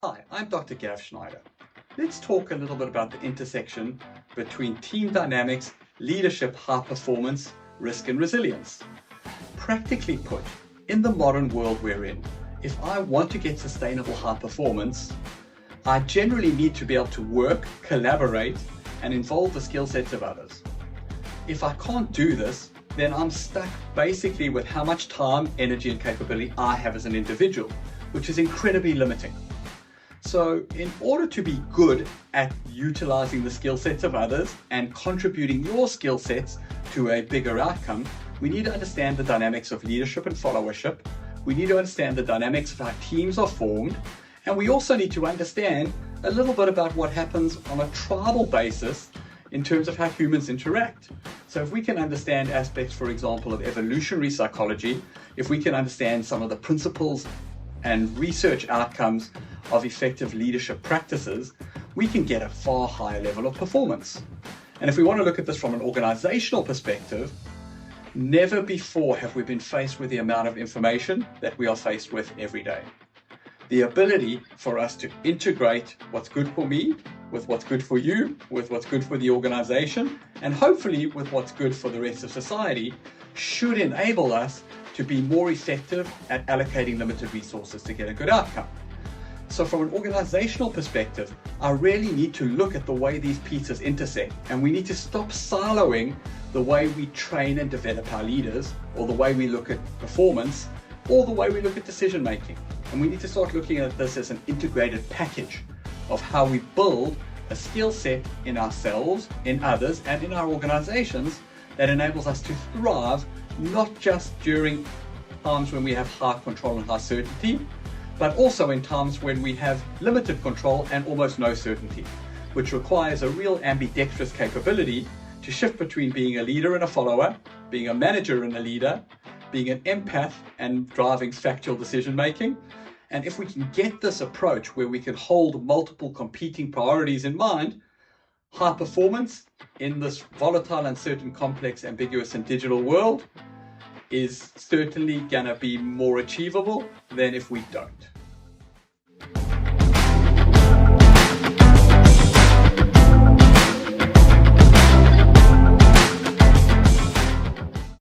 Hi, I'm Dr. Gav. Let's talk a little bit about the intersection between team dynamics, leadership, high performance, risk and resilience. Practically put, in the modern world we're in, if I want to get sustainable high performance, I generally need to be able to work, collaborate, and involve the skill sets of others. If I can't do this, then I'm stuck basically with how much time, energy, and capability I have as an individual, which is incredibly limiting. So in order to be good at utilizing the skill sets of others and contributing your skill sets to a bigger outcome, we need to understand the dynamics of leadership and followership. We need to understand the dynamics of how teams are formed. And we also need to understand a little bit about what happens on a tribal basis in terms of how humans interact. So if we can understand aspects, for example, of evolutionary psychology, if we can understand some of the principles and research outcomes of effective leadership practices, we can get a far higher level of performance. And if we want to look at this from an organizational perspective, never before have we been faced with the amount of information that we are faced with every day. The ability for us to integrate what's good for me with what's good for you, with what's good for the organization, and hopefully with what's good for the rest of society should enable us to be more effective at allocating limited resources to get a good outcome. So from an organizational perspective, I really need to look at the way these pieces intersect, and we need to stop siloing the way we train and develop our leaders, or the way we look at performance, or the way we look at decision making. And we need to start looking at this as an integrated package of how we build a skill set in ourselves, in others, and in our organizations that enables us to thrive, not just during times when we have high control and high certainty, but also in times when we have limited control and almost no certainty, which requires a real ambidextrous capability to shift between being a leader and a follower, being a manager and a leader, being an empath and driving factual decision making. And if we can get this approach where we can hold multiple competing priorities in mind, high performance in this volatile, uncertain, complex, ambiguous, and digital world is certainly going to be more achievable than if we don't.